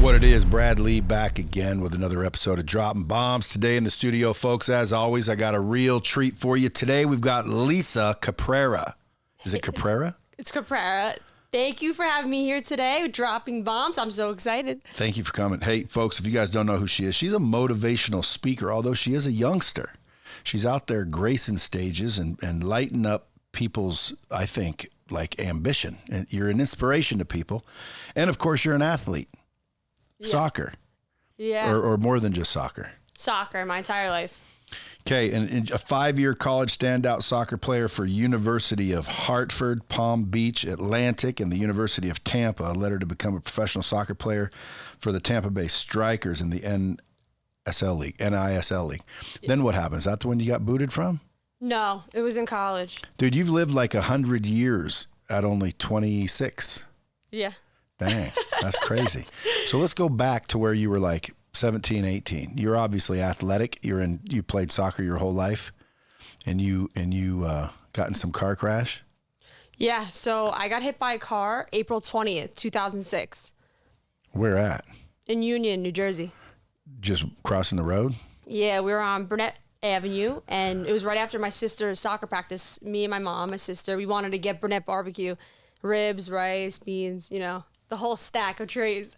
What it is, Brad Lee back again with another episode of Dropping Bombs. Today in the studio, folks, as always, I got a real treat for you. Today we've got Lisa Caprara. Is it Caprera? It's Caprera. Thank you for having me here today, Dropping Bombs. I'm so excited. Thank you for coming. Hey, folks, if you guys don't know who she is, she's a motivational speaker, although she is a youngster. She's out there gracing stages and lighting up people's, I think, like ambition. And you're an inspiration to people. And, of course, you're an athlete. Yeah. Soccer. Yeah. Or more than just soccer. Soccer, my entire life. Okay, and a 5-year college standout soccer player for University of Hartford, Palm Beach, Atlantic, and the University of Tampa, led her to become a professional soccer player for the Tampa Bay Strikers in the NISL League. Yeah. Then what happened? Is that the one you got booted from? No, it was in college. Dude, you've lived like 100 years at only 26. Yeah. Dang, that's crazy. So let's go back to where you were like 17, 18. You're obviously athletic. You played soccer your whole life, and you got in some car crash. Yeah, so I got hit by a car April 20th, 2006. Where at? In Union, New Jersey. Just crossing the road? Yeah, we were on Burnett Avenue, and it was right after my sister's soccer practice. Me and my mom, my sister, we wanted to get Burnett barbecue, ribs, rice, beans, the whole stack of trays.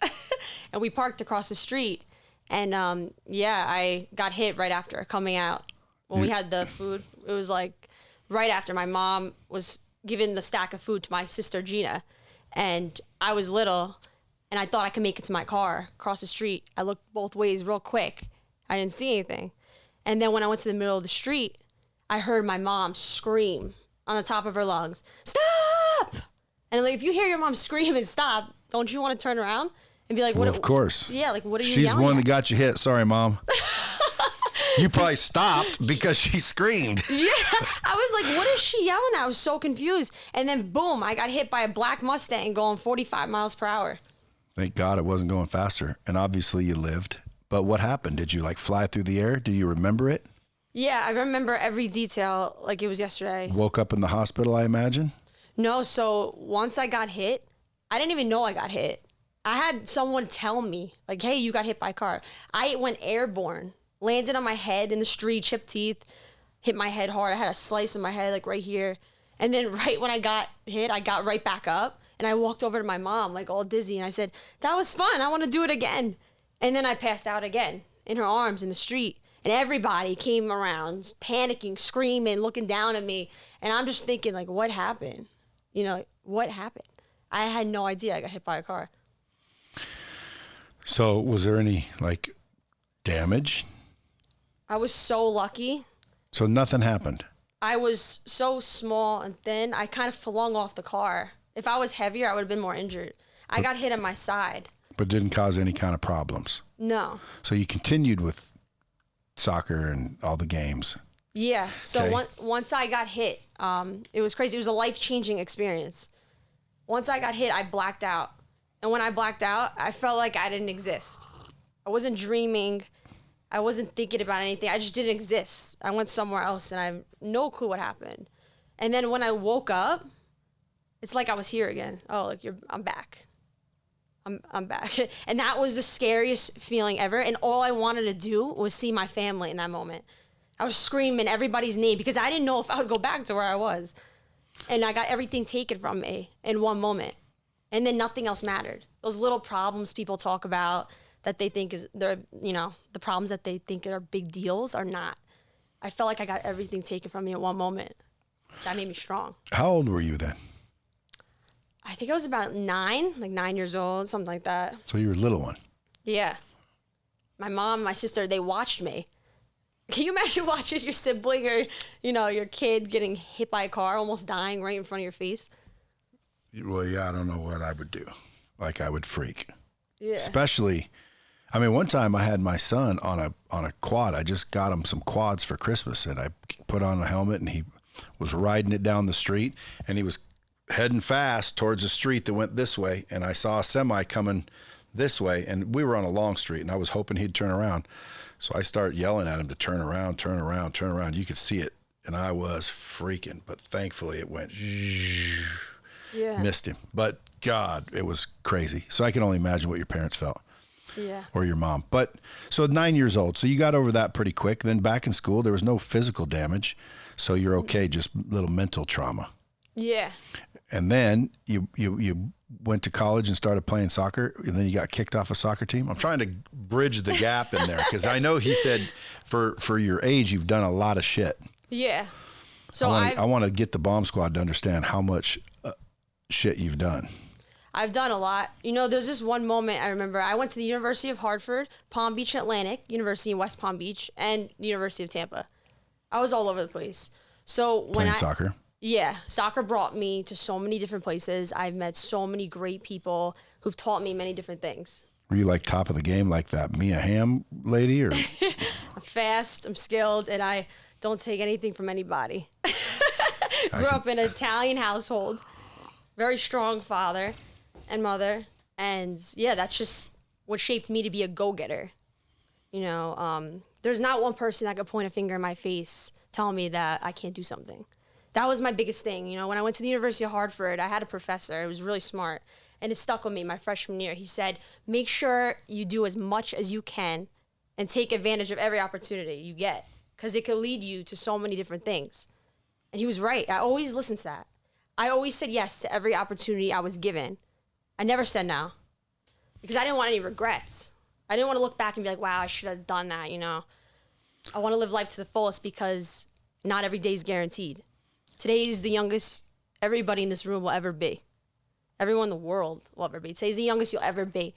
And we parked across the street. And I got hit right after coming out when we had the food. It was like right after my mom was giving the stack of food to my sister Gina, and I was little, and I thought I could make it to my car across the street. I looked both ways real quick. I didn't see anything, and then when I went to the middle of the street, I heard my mom scream on the top of her lungs, "Stop!" And like, if you hear your mom scream and stop, don't you want to turn around and be like, "What?" Well, of course. Yeah, like, what are you She's yelling the one at? that got you hit. Sorry, Mom. You probably stopped because she screamed. Yeah, I was like, what is she yelling at? I was so confused. And then, boom, I got hit by a black Mustang going 45 miles per hour. Thank God it wasn't going faster. And obviously you lived. But what happened? Did you like fly through the air? Do you remember it? Yeah, I remember every detail like it was yesterday. Woke up in the hospital, I imagine? No, so once I got hit, I didn't even know I got hit. I had someone tell me, like, hey, you got hit by a car. I went airborne, landed on my head in the street, chipped teeth, hit my head hard. I had a slice in my head, like right here. And then right when I got hit, I got right back up. And I walked over to my mom, like all dizzy. And I said, that was fun. I want to do it again. And then I passed out again in her arms in the street. And everybody came around, panicking, screaming, looking down at me. And I'm just thinking, like, what happened? Like, what happened? I had no idea I got hit by a car. So was there any like damage? I was so lucky. So nothing happened? I was so small and thin, I kind of flung off the car. If I was heavier, I would have been more injured. I got hit on my side. But didn't cause any kind of problems? No. So you continued with soccer and all the games? Yeah. So okay. Once I got hit, it was crazy. It was a life-changing experience. Once I got hit, I blacked out. And when I blacked out, I felt like I didn't exist. I wasn't dreaming. I wasn't thinking about anything. I just didn't exist. I went somewhere else, and I have no clue what happened. And then when I woke up, it's like I was here again. Oh, like I'm back. I'm back. And that was the scariest feeling ever. And all I wanted to do was see my family in that moment. I was screaming everybody's name because I didn't know if I would go back to where I was. And I got everything taken from me in one moment. And then nothing else mattered. Those little problems people talk about that they think the problems that they think are big deals are not. I felt like I got everything taken from me at one moment. That made me strong. How old were you then? I think I was about 9 years old, something like that. So you were a little one. Yeah. My mom, my sister, they watched me. Can you imagine watching your sibling or, your kid getting hit by a car, almost dying right in front of your face? Well, yeah, I don't know what I would do. Like I would freak. Yeah. Especially, one time I had my son on a quad. I just got him some quads for Christmas, and I put on a helmet, and he was riding it down the street, and he was heading fast towards a street that went this way, and I saw a semi coming this way, and we were on a long street, and I was hoping he'd turn around. So I started yelling at him to turn around, turn around, turn around. You could see it, and I was freaking, but thankfully it went Yeah. Missed him. But God, it was crazy. So I can only imagine what your parents felt. or your mom. But so 9 years old. So you got over that pretty quick. Then back in school, there was no physical damage. So you're okay, just little mental trauma. Yeah. And then you went to college and started playing soccer, and then you got kicked off a soccer team. I'm trying to bridge the gap in there because I know he said for your age, you've done a lot of shit. Yeah. So I want to get the bomb squad to understand how much shit you've done. I've done a lot. You know, there's this one moment I remember. I went to the University of Hartford, Palm Beach Atlantic, University in West Palm Beach, and University of Tampa. I was all over the place. So when Playing soccer. Yeah, soccer brought me to so many different places. I've met so many great people who've taught me many different things. Were you like top of the game like that Mia Hamm lady? Or I'm fast, I'm skilled, and I don't take anything from anybody. Grew up in an Italian household, very strong father and mother. And yeah, that's just what shaped me to be a go-getter. You know, there's not one person that could point a finger in my face telling me that I can't do something. That was my biggest thing. You know, when I went to the University of Hartford, I had a professor. It was really smart. And it stuck with me my freshman year. He said, make sure you do as much as you can and take advantage of every opportunity you get, because it could lead you to so many different things. And he was right. I always listened to that. I always said yes to every opportunity I was given. I never said no, because I didn't want any regrets. I didn't want to look back and be like, wow, I should have done that, you know. I want to live life to the fullest, because not every day is guaranteed. Today is the youngest everybody in this room will ever be. Everyone in the world will ever be. Today's the youngest you'll ever be.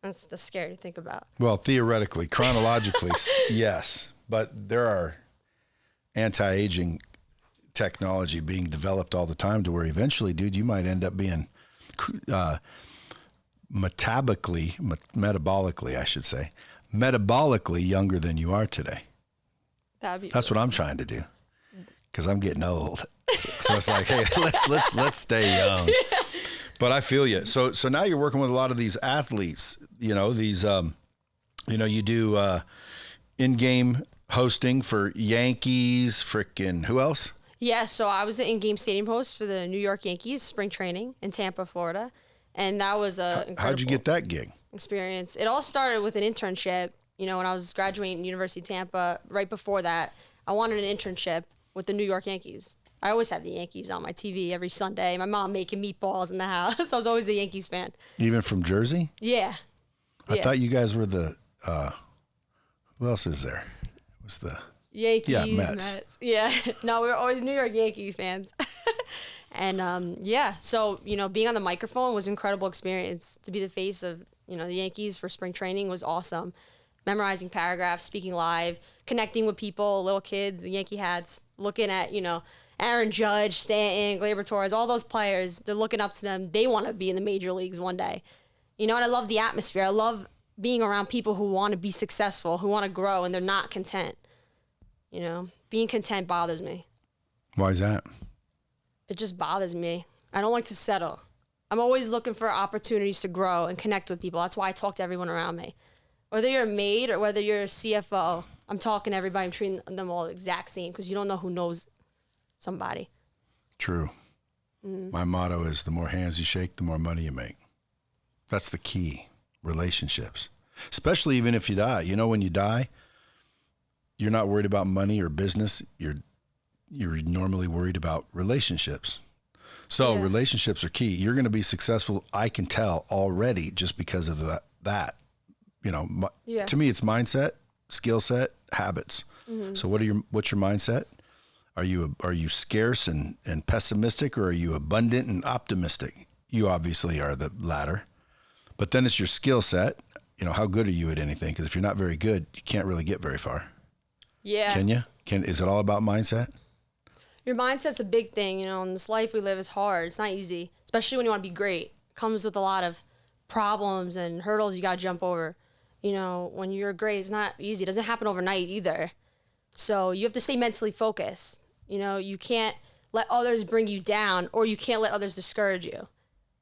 That's scary to think about. Well, theoretically, chronologically, yes. But there are anti-aging technology being developed all the time to where eventually, dude, you might end up being metabolically younger than you are today. That's what I'm trying to do, because I'm getting old. So it's like, hey, let's stay young. Yeah. But I feel you. So now you're working with a lot of these athletes. You know, these you do in-game hosting for Yankees, frickin' who else? Yeah, so I was an in-game stadium host for the New York Yankees spring training in Tampa, Florida, and that was how'd you get that gig? Experience. It all started with an internship. You know, when I was graduating University of Tampa, right before that, I wanted an internship with the New York Yankees. I always had the Yankees on my TV every Sunday. My mom making meatballs in the house. I was always a Yankees fan. Even from Jersey? Yeah. I thought you guys were the, who else is there? It was the Yankees, yeah, Mets. Yeah. No, we were always New York Yankees fans. And yeah, so, you know, being on the microphone was an incredible experience. To be the face of, you know, the Yankees for spring training was awesome. Memorizing paragraphs, speaking live, connecting with people, little kids, Yankee hats, looking at, you know, Aaron Judge, Stanton, Gleyber Torres, all those players. They're looking up to them. They want to be in the major leagues one day. You know, and I love the atmosphere. I love being around people who want to be successful, who want to grow, and they're not content. You know, being content bothers me. Why is that? It just bothers me. I don't like to settle. I'm always looking for opportunities to grow and connect with people. That's why I talk to everyone around me. Whether you're a maid or whether you're a CFO, I'm talking to everybody. I'm treating them all the exact same, because you don't know who knows somebody. True. My motto is, the more hands you shake, the more money you make. That's the key. Relationships. Especially even if you die. You know, when you die, you're not worried about money or business. You're normally worried about relationships. So relationships are key. You're going to be successful, I can tell already, just because of that. You know, to me, it's mindset, skill set, habits. Mm-hmm. So what's your mindset? Are you scarce and pessimistic, or are you abundant and optimistic? You obviously are the latter. But then it's your skill set. You know, how good are you at anything? Because if you're not very good, you can't really get very far. Yeah. Can you? Is it all about mindset? Your mindset's a big thing. You know, in this life we live is hard. It's not easy, especially when you want to be great. It comes with a lot of problems and hurdles you got to jump over. You know, when you're great, it's not easy. It doesn't happen overnight either. So you have to stay mentally focused. You know, you can't let others bring you down, or you can't let others discourage you.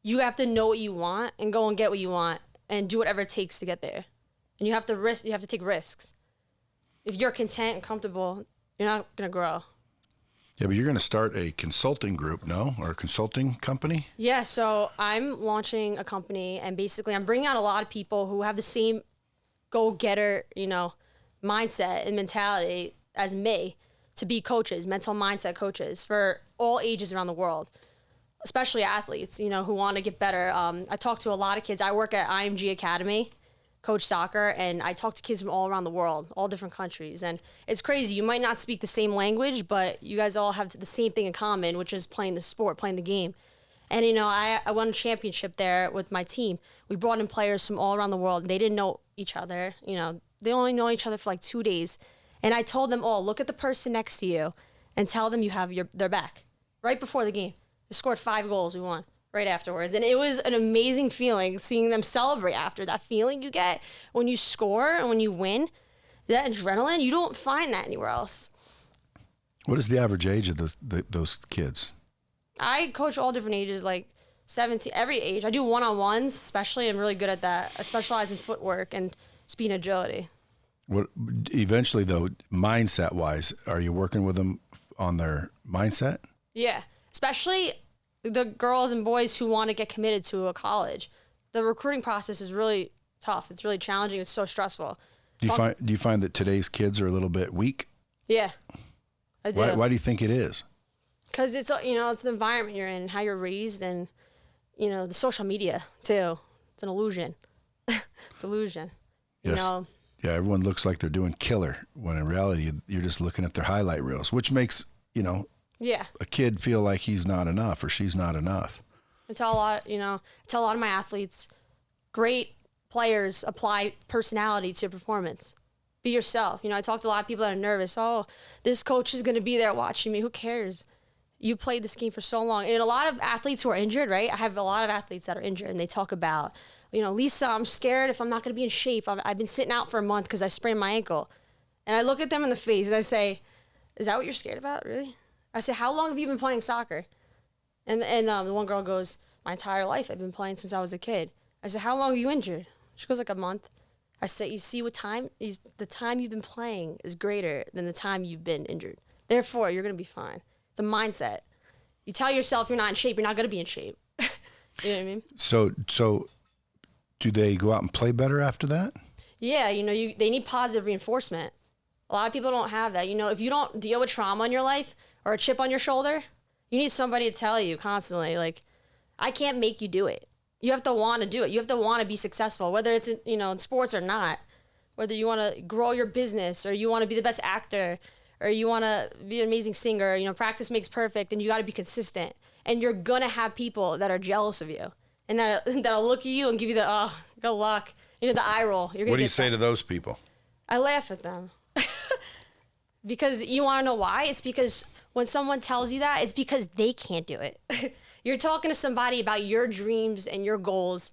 You have to know what you want and go and get what you want and do whatever it takes to get there. And you have to take risks. If you're content and comfortable, you're not going to grow. Yeah, but you're going to start a consulting group, no? Or a consulting company? Yeah, so I'm launching a company, and basically I'm bringing out a lot of people who have the same go-getter, mindset and mentality as me to be coaches, mental mindset coaches for all ages around the world, especially athletes, who want to get better. I talk to a lot of kids. I work at IMG Academy, coach soccer, and I talk to kids from all around the world, all different countries. And it's crazy. You might not speak the same language, but you guys all have the same thing in common, which is playing the sport, playing the game. And, I won a championship there with my team. We brought in players from all around the world. And they didn't know each other. They only know each other for like 2 days. And I told them all, look at the person next to you and tell them you have their back. Right before the game. They scored 5 goals. We won right afterwards. And it was an amazing feeling seeing them celebrate after. That feeling you get when you score and when you win, that adrenaline, you don't find that anywhere else. What is the average age of those kids? I coach all different ages, like 17, every age. I do one-on-ones, especially. I'm really good at that. I specialize in footwork and speed and agility. What eventually, though, mindset-wise, are you working with them on their mindset? Yeah, especially the girls and boys who want to get committed to a college. The recruiting process is really tough. It's really challenging. It's so stressful. Do you find that today's kids are a little bit weak? Yeah, I do. Why do you think it is? Because it's the environment you're in, how you're raised, and the social media too. It's an illusion. It's illusion. Yes. Yeah, everyone looks like they're doing killer when in reality you're just looking at their highlight reels, which makes a kid feel like he's not enough or she's not enough. I tell a lot of my athletes, great players apply personality to performance. Be yourself. I talk to a lot of people that are nervous. Oh, this coach is going to be there watching me. Who cares? You played this game for so long. And a lot of athletes who are injured, right? I have a lot of athletes that are injured, and they talk about, Lisa, I'm scared if I'm not going to be in shape. I've been sitting out for a month because I sprained my ankle. And I look at them in the face and I say, is that what you're scared about, really? I say, how long have you been playing soccer? And the one girl goes, my entire life. I've been playing since I was a kid. I said, how long are you injured? She goes, like a month. I said, you see the time you've been playing is greater than the time you've been injured. Therefore, you're going to be fine. It's a mindset. You tell yourself you're not in shape, you're not going to be in shape. You know what I mean? So do they go out and play better after that? Yeah, they need positive reinforcement. A lot of people don't have that. If you don't deal with trauma in your life or a chip on your shoulder, you need somebody to tell you constantly, like, I can't make you do it. You have to want to do it. You have to want to be successful, whether it's in sports or not. Whether you want to grow your business or you want to be the best actor or you want to be an amazing singer, practice makes perfect, and you got to be consistent. And you're going to have people that are jealous of you and that'll look at you and give you the, good luck, the eye roll. What do you say to those people? I laugh at them. Because you want to know why? It's because when someone tells you that, it's because they can't do it. You're talking to somebody about your dreams and your goals,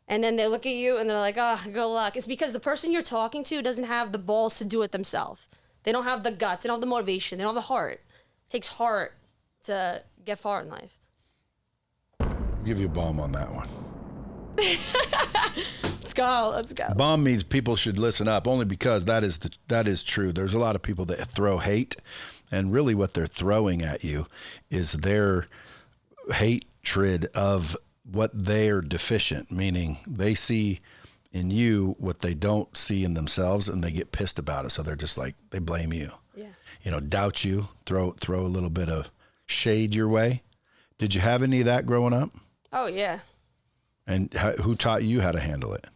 and then they look at you and they're like, oh, good luck. It's because the person you're talking to doesn't have the balls to do it themselves. They don't have the guts. They don't have the motivation. They don't have the heart. It takes heart to get far in life. I'll give you a bomb on that one. Let's go. Bomb means people should listen up, only because that is true. There's a lot of people that throw hate, and really what they're throwing at you is their hatred of what they're deficient, meaning they see in you what they don't see in themselves, and they get pissed about it. So they're just like, they blame you. Yeah. Doubt you, throw a little bit of shade your way. Did you have any of that growing up? Oh, yeah. And who taught you how to handle it?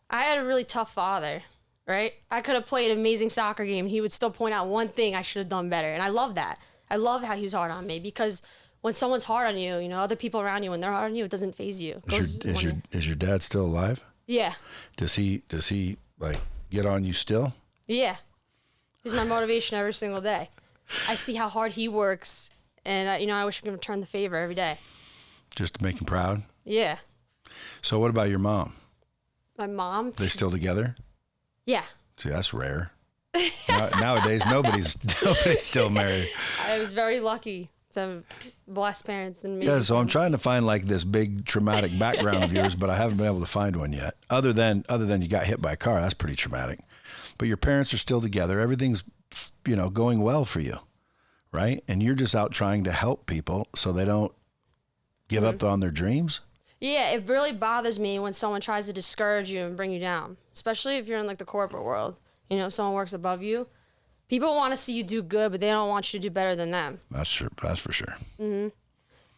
I had a really tough father, right? I could have played an amazing soccer game, and he would still point out one thing I should have done better. And I love that. I love how he was hard on me, because when someone's hard on you, other people around you, when they're hard on you, it doesn't faze you. Is your dad still alive? Yeah. Does he like get on you still? Yeah. He's my motivation every single day. I see how hard he works, and I wish I could return the favor every day. Just to make him proud? Yeah. So what about your mom? My mom? They're still together? Yeah. See, that's rare. Nowadays, nobody's still married. I was very lucky to have blessed parents and yeah. So I'm trying to find like this big traumatic background of yours, but I haven't been able to find one yet. Other than you got hit by a car, that's pretty traumatic. But your parents are still together. Everything's going well for you, right? And you're just out trying to help people so they don't give up on their dreams. Yeah, it really bothers me when someone tries to discourage you and bring you down, especially if you're in like the corporate world. You know, if someone works above you, people want to see you do good, but they don't want you to do better than them. That's sure. That's for sure. And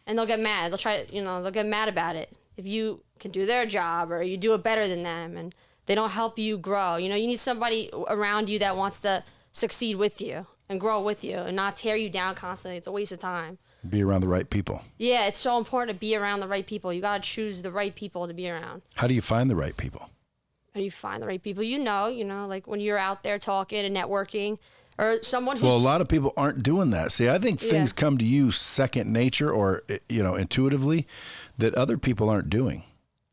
they'll get mad. They'll get mad about it. If you can do their job or you do it better than them and they don't help you grow, you know, you need somebody around you that wants to succeed with you and grow with you and not tear you down constantly. It's a waste of time. Be around the right people. Yeah, it's so important to be around the right people. You got to choose the right people to be around. How do you find the right people? How do you find the right people? You know, like when you're out there talking and networking, or someone who's... Well, a lot of people aren't doing that. See, I think things come to you second nature or, you know, intuitively that other people aren't doing.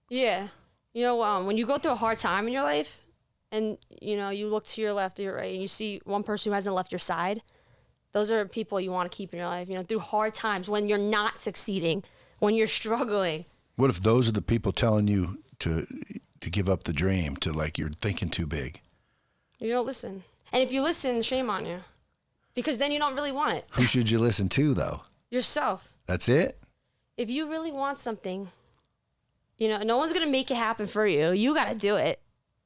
Yeah. You know, when you go through a hard time in your life and, you know, you look to your left or your right and you see one person who hasn't left your side, those are people you want to keep in your life, you know, through hard times when you're not succeeding, when you're struggling. What if those are the people telling you to give up the dream, to like you're thinking too big? You don't listen. And if you listen, shame on you. Because then you don't really want it. Who should you listen to, though? Yourself. That's it? If you really want something, you know, no one's going to make it happen for you. You got to do it.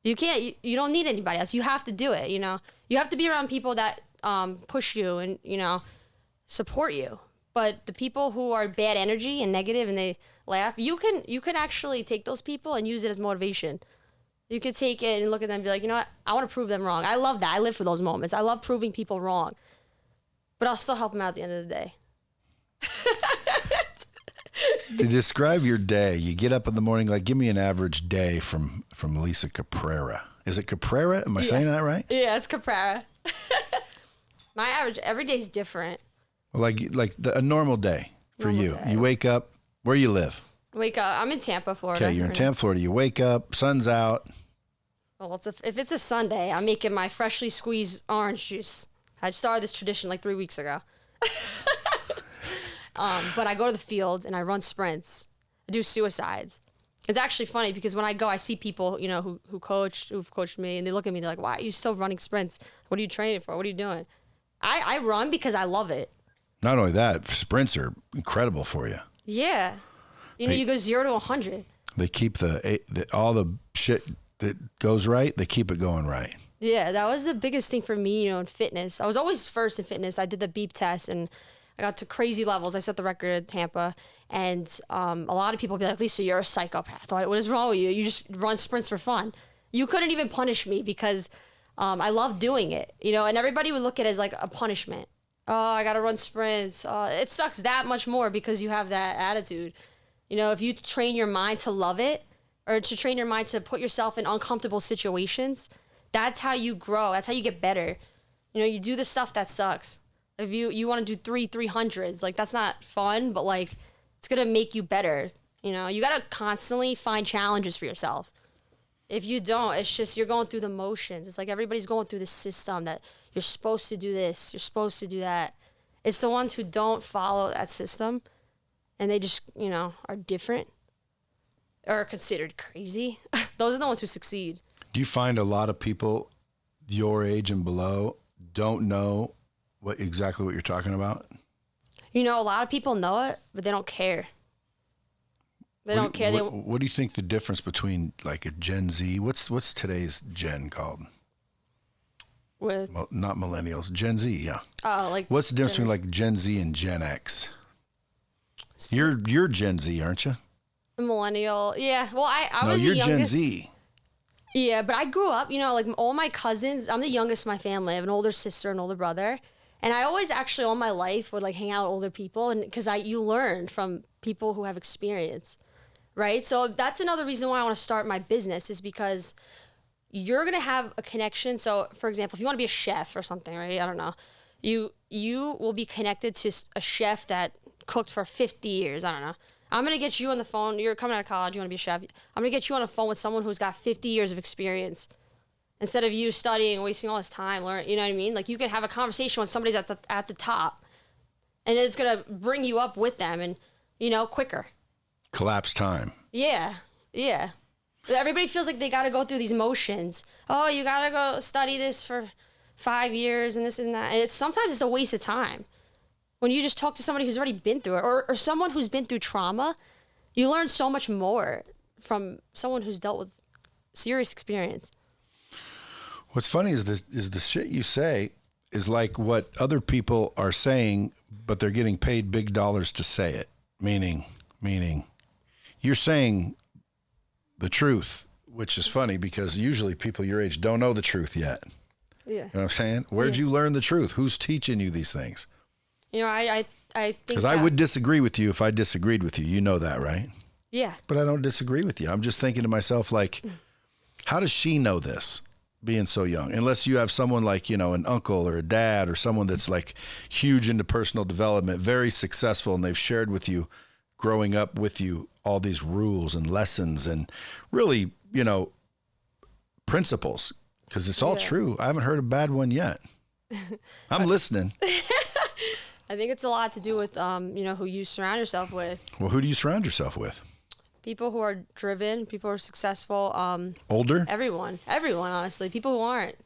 You can't, you don't need anybody else. You have to do it, you know. You have to be around people that push you and, you know, support you. But the people who are bad energy and negative and they laugh, you can actually take those people and use it as motivation. You could take it and look at them and be like, you know what? I want to prove them wrong. I love that. I live for those moments. I love proving people wrong. But I'll still help them out at the end of the day. To describe your day, you get up in the morning, like give me an average day from Lisa Caprara. Is it Caprera? Am I saying that right? Yeah, it's Caprera. My average, every day is different. Well, a normal day for you. You wake up, where you live? Wake up. I'm in Tampa, Florida. Okay, you're in Tampa, Florida. You wake up, sun's out. Well, if it's a Sunday, I'm making my freshly squeezed orange juice. I started this tradition like 3 weeks ago. But I go to the field and I run sprints. I do suicides. It's actually funny because when I go, I see people, you know, who've coached me, and they look at me, they're like, why are you still running sprints? What are you training for? What are you doing? I run because I love it. Not only that, sprints are incredible for you. Yeah. You know, you go 0 to 100. They keep all the shit that goes right, they keep it going right. Yeah, that was the biggest thing for me, you know, in fitness. I was always first in fitness. I did the beep test and I got to crazy levels. I set the record at Tampa. And a lot of people be like, Lisa, you're a psychopath. What is wrong with you? You just run sprints for fun. You couldn't even punish me because I love doing it, you know, and everybody would look at it as like a punishment. Oh, I got to run sprints. It sucks that much more because you have that attitude. You know, if you train your mind to love it or to train your mind to put yourself in uncomfortable situations, that's how you grow. That's how you get better. You know, you do the stuff that sucks. If you want to do 300s, like that's not fun, but like it's going to make you better. You know, you got to constantly find challenges for yourself. If you don't, it's just you're going through the motions. It's like everybody's going through the system that you're supposed to do this, you're supposed to do that. It's the ones who don't follow that system and they just, you know, are different or are considered crazy. Those are the ones who succeed. Do you find a lot of people your age and below don't know exactly what you're talking about? You know, a lot of people know it, but they don't care. They don't care. What do you think the difference between like a Gen Z? What's today's Gen called? With not millennials, Gen Z, yeah. Oh, like what's the difference between like Gen Z and Gen X? You're Gen Z, aren't you? Millennial, yeah. Well, I was you're the youngest. Gen Z. Yeah, but I grew up, you know, like all my cousins. I'm the youngest in my family. I have an older sister and older brother, and I always actually all my life would like hang out with older people, and because you learn from people who have experience, right? So that's another reason why I want to start my business is because you're gonna have a connection. So, for example, if you want to be a chef or something, right? I don't know. You will be connected to a chef that cooked for 50 years. I don't know. I'm going to get you on the phone. You're coming out of college. You want to be a chef. I'm going to get you on the phone with someone who's got 50 years of experience instead of you studying and wasting all this time. You know what I mean? Like you can have a conversation with somebody that's at the top and it's going to bring you up with them and, you know, quicker. Collapse time. Yeah. Yeah. Everybody feels like they got to go through these motions. Oh, you got to go study this for 5 years and this and that. And sometimes it's a waste of time. When you just talk to somebody who's already been through it or someone who's been through trauma, You learn so much more from someone who's dealt with serious experience. What's funny is the shit you say is like what other people are saying, but they're getting paid big dollars to say it. Meaning you're saying the truth, which is funny because usually people your age don't know the truth yet. Yeah. You know what I'm saying? Where'd you learn the truth? Who's teaching you these things? You know, I think because I would disagree with you if I disagreed with you. You know that, right? Yeah. But I don't disagree with you. I'm just thinking to myself, like, how does she know this being so young? Unless you have someone like, you know, an uncle or a dad or someone that's like huge into personal development, very successful, and they've shared with you growing up with you all these rules and lessons and really, you know, principles, because it's all true. I haven't heard a bad one yet. I'm listening. I think it's a lot to do with, you know, who you surround yourself with. Well, who do you surround yourself with? People who are driven, people who are successful. Older? Everyone, honestly. People who aren't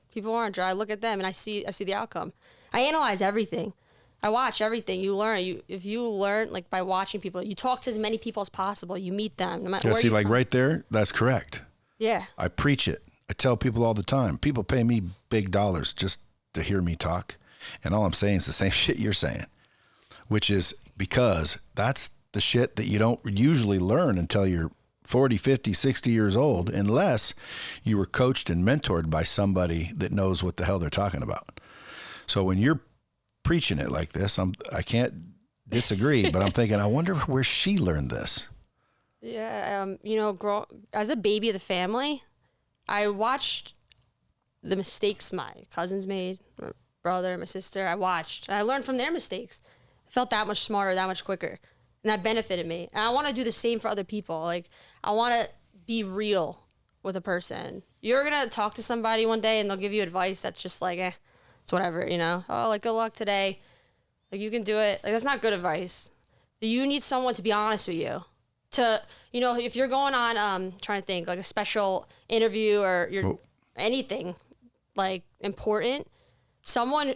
driven. I look at them and I see the outcome. I analyze everything. I watch everything. You learn. If you learn, like, by watching people, you talk to as many people as possible. You meet them. No matter where see, like from. Right there, that's correct. Yeah. I preach it. I tell people all the time. People pay me big dollars just to hear me talk. And all I'm saying is the same shit you're saying, which is because that's the shit that you don't usually learn until you're 40, 50, 60 years old, unless you were coached and mentored by somebody that knows what the hell they're talking about. So when you're preaching it like this, I can't disagree, but I'm thinking, I wonder where she learned this. Yeah. You know, as a baby of the family, I watched the mistakes my cousins made, my brother, my sister. I watched, and I learned from their mistakes. I felt that much smarter, that much quicker. And that benefited me. And I want to do the same for other people. Like, I want to be real with a person. You're going to talk to somebody one day and they'll give you advice that's just like, it's whatever, you know? Oh, like, good luck today. Like, you can do it. Like, that's not good advice. You need someone to be honest with you. To, you know, if you're going on, trying to think, like a special interview or anything, like, important, someone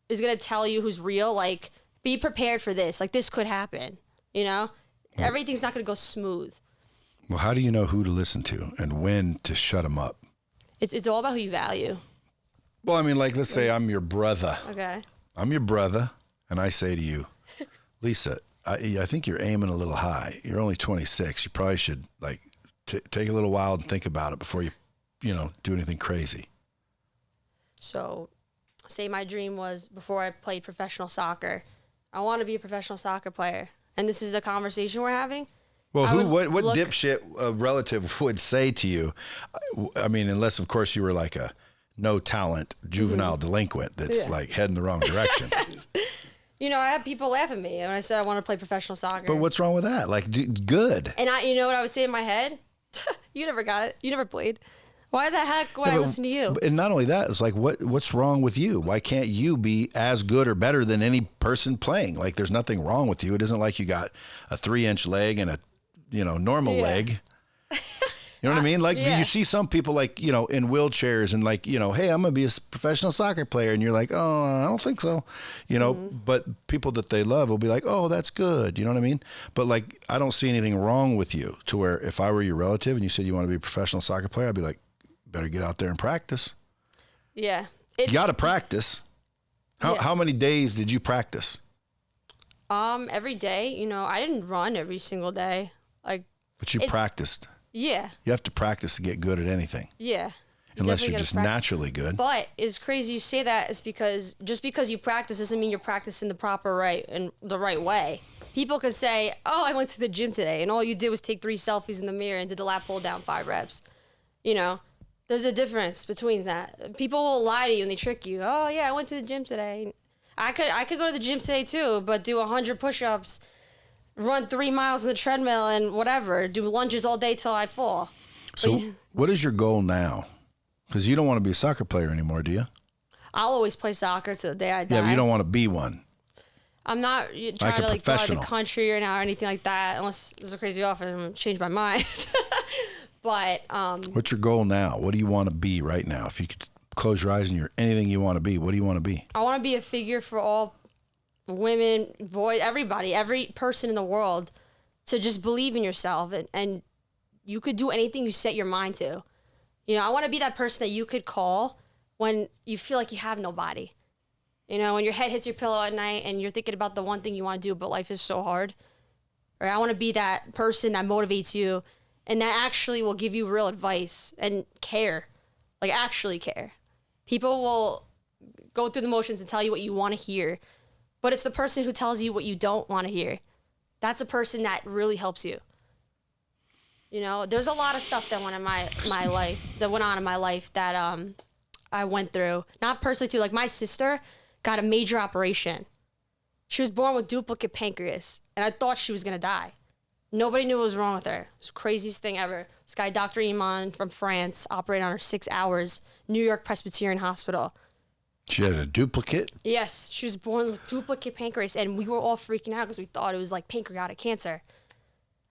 is going to tell you who's real, like, be prepared for this. Like, this could happen. You know, everything's not going to go smooth. Well, how do you know who to listen to and when to shut them up? It's all about who you value. Well, I mean, like, let's say I'm your brother. Okay. I'm your brother, and I say to you, Lisa, I think you're aiming a little high. You're only 26. You probably should, like, take a little while and think about it before you know, do anything crazy. So, say my dream was, before I played professional soccer, I want to be a professional soccer player. And this is the conversation we're having. Well, what dipshit relative would say to you? I mean, unless, of course, you were like a no talent juvenile delinquent that's like heading the wrong direction. You know, I had people laugh at me when I said I want to play professional soccer. But what's wrong with that? Like, good. And you know what I would say in my head? You never got it. You never played. Why the heck would I listen to you? And not only that, it's like, what's wrong with you? Why can't you be as good or better than any person playing? Like, there's nothing wrong with you. It isn't like you got a 3-inch leg and a, you know, normal leg. You know what I mean? Like, you see some people, like, you know, in wheelchairs and, like, you know, hey, I'm going to be a professional soccer player. And you're like, oh, I don't think so. You know, but people that they love will be like, oh, that's good. You know what I mean? But, like, I don't see anything wrong with you to where if I were your relative and you said you want to be a professional soccer player, I'd be like, better get out there and practice. Yeah. You got to practice. How many days did you practice? Every day. You know, I didn't run every single day. But you practiced. Yeah. You have to practice to get good at anything. Yeah. Unless you're just naturally good. But it's crazy you say that. It's because just because you practice doesn't mean you're practicing the proper and the right way. People could say, oh, I went to the gym today and all you did was take 3 selfies in the mirror and did the lat pull down 5 reps. You know, there's a difference between that. People will lie to you and they trick you. Oh yeah, I went to the gym today. I could go to the gym today too, but do 100 push-ups, run 3 miles on the treadmill and whatever, do lunges all day till I fall. So what is your goal now? Because you don't want to be a soccer player anymore, do you? I'll always play soccer till the day I die. Yeah, but you don't want to be one. I'm not trying to like go out of the country or anything like that, unless there's a crazy offer. I'm going to change my mind. But what's your goal now? What do you want to be right now? If you could close your eyes and you're anything you want to be, what do you want to be? I want to be a figure for all women, boys, everybody, every person in the world to just believe in yourself, and you could do anything you set your mind to. You know, I want to be that person that you could call when you feel like you have nobody. You know, when your head hits your pillow at night and you're thinking about the one thing you want to do, but life is so hard. Right? I want to be that person that motivates you and that actually will give you real advice and care. Like, actually care. People will go through the motions and tell you what you want to hear, but it's the person who tells you what you don't want to hear. That's a person that really helps you. You know, there's a lot of stuff that went on in my life that I went through. Not personally too. Like, my sister got a major operation. She was born with duplicate pancreas, and I thought she was gonna die. Nobody knew what was wrong with her. It was the craziest thing ever. This guy, Dr. Iman from France, operated on her 6 hours. New York Presbyterian Hospital. She had a duplicate? Yes, she was born with duplicate pancreas, and we were all freaking out because we thought it was like pancreatic cancer.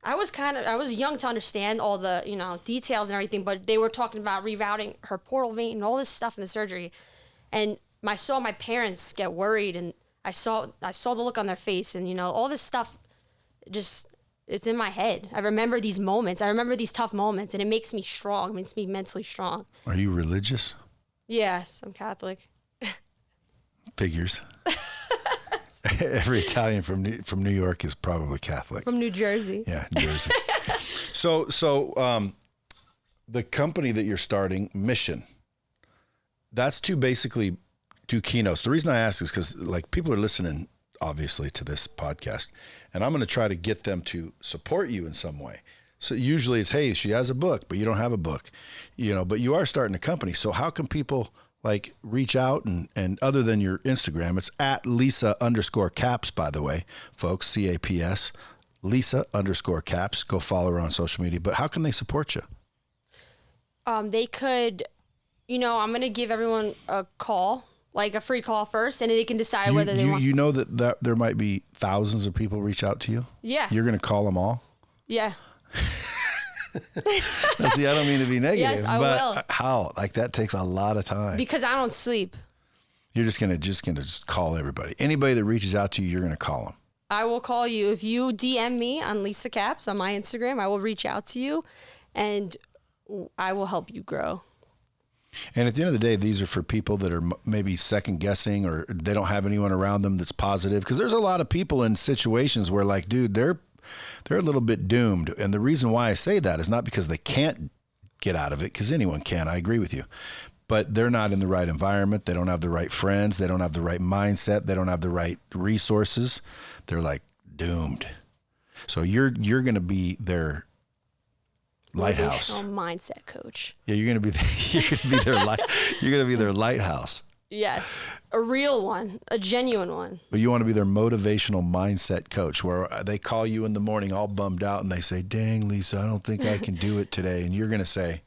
I was young to understand all the, you know, details and everything, but they were talking about rerouting her portal vein and all this stuff in the surgery. And I saw my parents get worried, and I saw the look on their face, and, you know, all this stuff just, it's in my head. I remember these moments. I remember these tough moments, and it makes me strong. It makes me mentally strong. Are you religious? Yes, I'm Catholic. Figures. Every Italian from New York is probably Catholic. From New Jersey. Yeah, Jersey. So the company that you're starting, Mission, that's basically two keynotes. The reason I ask is because, like, people are listening, obviously, to this podcast, and I'm going to try to get them to support you in some way. So usually it's, hey, she has a book, but you don't have a book, you know, but you are starting a company. So how can people, like, reach out and other than your Instagram? It's at Lisa_Caps, by the way, folks, CAPS, Lisa_Caps. Go follow her on social media. But how can they support you? They could, you know, I'm going to give everyone a call, like a free call first, and they can decide whether they want. You know that there might be thousands of people reach out to you? Yeah. You're going to call them all? Yeah. Now, see, I don't mean to be negative, yes, I but will. How? Like, that takes a lot of time. Because I don't sleep. You're just gonna call everybody. Anybody that reaches out to you, you're gonna call them. I will call you. If you DM me on Lisa Caps on my Instagram, I will reach out to you, and I will help you grow. And at the end of the day, these are for people that are maybe second guessing, or they don't have anyone around them that's positive. Because there's a lot of people in situations where, like, dude, they're a little bit doomed. And the reason why I say that is not because they can't get out of it, because anyone can. I agree with you. But they're not in the right environment. They don't have the right friends. They don't have the right mindset. They don't have the right resources. They're, like, doomed. So you're going to be their lighthouse. Mindset coach. Yeah, you're going to be their lighthouse. Yes, a real one, a genuine one. But you want to be their motivational mindset coach, where they call you in the morning all bummed out and they say, dang, Lisa, I don't think I can do it today. And you're going to say,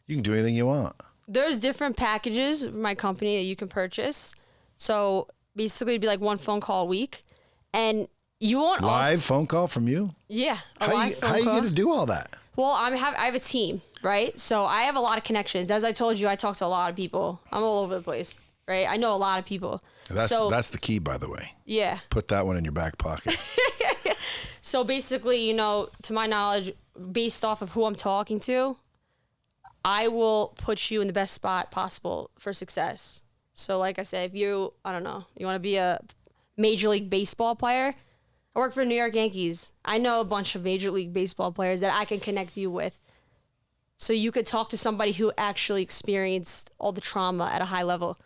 you can do anything you want. There's different packages of my company that you can purchase. So basically it'd be like one phone call a week. And you won't live phone call from you? Yeah. How are you going to do all that? Well, I have a team, right? So I have a lot of connections. As I told you, I talk to a lot of people. I'm all over the place, right? I know a lot of people. That's the key, by the way. Yeah. Put that one in your back pocket. So basically, you know, to my knowledge, based off of who I'm talking to, I will put you in the best spot possible for success. So like I said, if you want to be a Major League Baseball player, I work for the New York Yankees. I know a bunch of Major League Baseball players that I can connect you with. So you could talk to somebody who actually experienced all the trauma at a high level.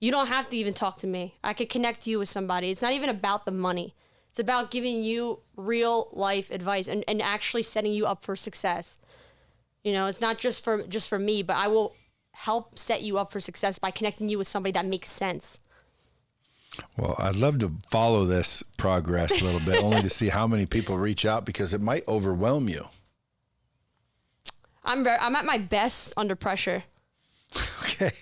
You don't have to even talk to me. I could connect you with somebody. It's not even about the money. It's about giving you real life advice and actually setting you up for success. You know, it's not just for me, but I will help set you up for success by connecting you with somebody that makes sense. Well, I'd love to follow this progress a little bit, only to see how many people reach out, because it might overwhelm you. I'm at my best under pressure. Okay.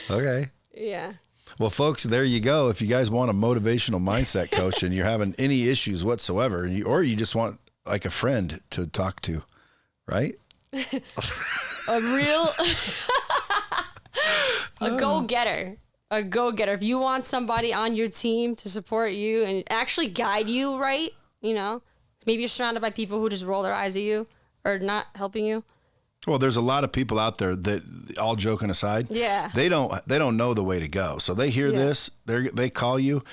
Okay. Yeah. Well, folks, there you go. If you guys want a motivational mindset coach and you're having any issues whatsoever, or you just want, like, a friend to talk to, right? A go-getter. a go-getter, if you want somebody on your team to support you and actually guide you right, you know, maybe you're surrounded by people who just roll their eyes at you or not helping you. Well, there's a lot of people out there that, all joking aside, they don't know the way to go. So they hear this, they call you,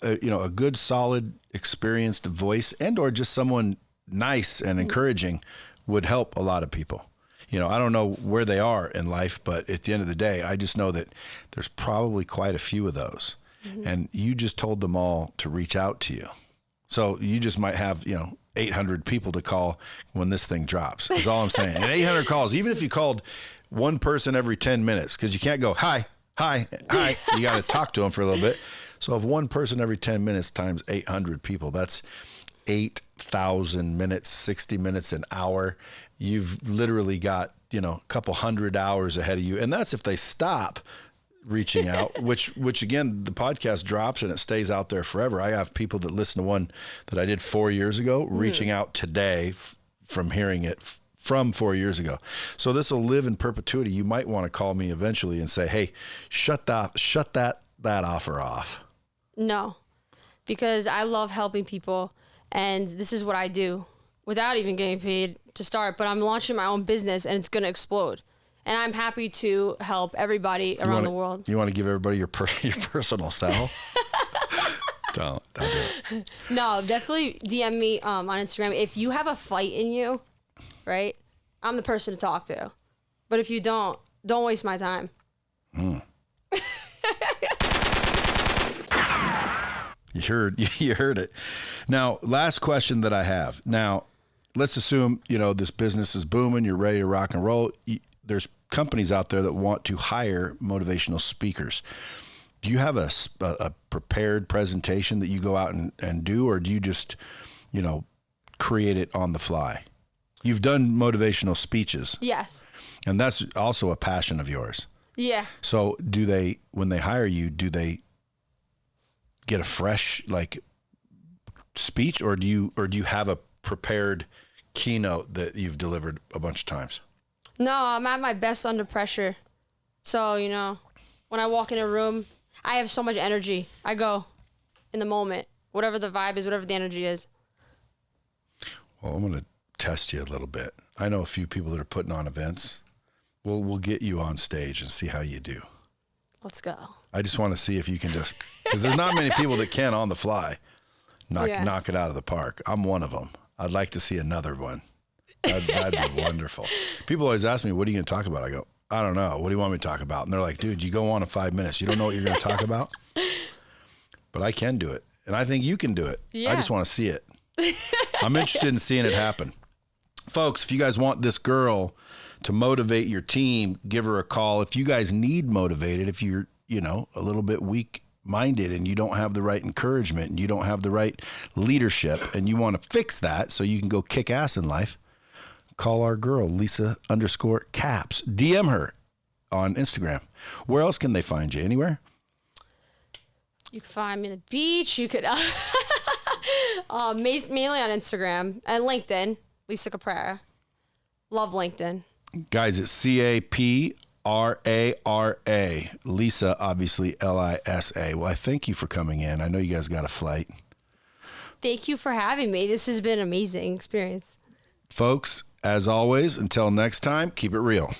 you know, a good, solid, experienced voice and or just someone nice and encouraging would help a lot of people. You know, I don't know where they are in life, but at the end of the day, I just know that there's probably quite a few of those. And you just told them all to reach out to you. So you just might have, you know, 800 people to call when this thing drops, is all I'm saying. And 800 calls, even if you called one person every 10 minutes, because you can't go, hi, you got to talk to them for a little bit. So if one person every 10 minutes times 800 people, that's 8,000 minutes, 60 minutes, an hour. You've literally got, you know, a couple hundred hours ahead of you. And that's if they stop reaching out, which again, the podcast drops and it stays out there forever. I have people that listen to one that I did 4 years ago, reaching out today from hearing it from 4 years ago. So this will live in perpetuity. You might want to call me eventually and say, hey, shut that offer off. No, because I love helping people and this is what I do without even getting paid to start, but I'm launching my own business and it's going to explode. And I'm happy to help everybody around the world. You want to give everybody your personal cell? Don't do it. No, definitely DM me on Instagram. If you have a fight in you, right, I'm the person to talk to. But if you don't waste my time. You heard it. Now, last question that I have. Now, let's assume, you know, this business is booming. You're ready to rock and roll. There's companies out there that want to hire motivational speakers. Do you have a prepared presentation that you go out and do, or do you just, you know, create it on the fly? You've done motivational speeches. Yes. And that's also a passion of yours. Yeah. So when they hire you, do they get a fresh like speech, or do you have a prepared keynote that you've delivered a bunch of times? No, I'm at my best under pressure. So, you know, when I walk in a room, I have so much energy. I go in the moment, whatever the vibe is, whatever the energy is. Well, I'm going to test you a little bit. I know a few people that are putting on events. We'll get you on stage and see how you do. Let's go. I just want to see if you can just, because there's not many people that can on the fly knock it out of the park. I'm one of them. I'd like to see another one. That'd be wonderful. People always ask me, what are you going to talk about? I go, I don't know. What do you want me to talk about? And they're like, dude, you go on in 5 minutes. You don't know what you're going to talk about? But I can do it. And I think you can do it. Yeah. I just want to see it. I'm interested in seeing it happen. Folks, if you guys want this girl to motivate your team, give her a call. If you guys need motivated, if you're, you know, a little bit weak-minded and you don't have the right encouragement and you don't have the right leadership and you want to fix that so you can go kick ass in life, call our girl, Lisa_Caps. DM her on Instagram. Where else can they find you? Anywhere? You can find me on the beach. You could mainly on Instagram and LinkedIn, Lisa Caprara. Love LinkedIn. Guys, it's Caprara. Lisa, obviously Lisa. Well, I thank you for coming in. I know you guys got a flight. Thank you for having me. This has been an amazing experience. Folks, as always, until next time, keep it real.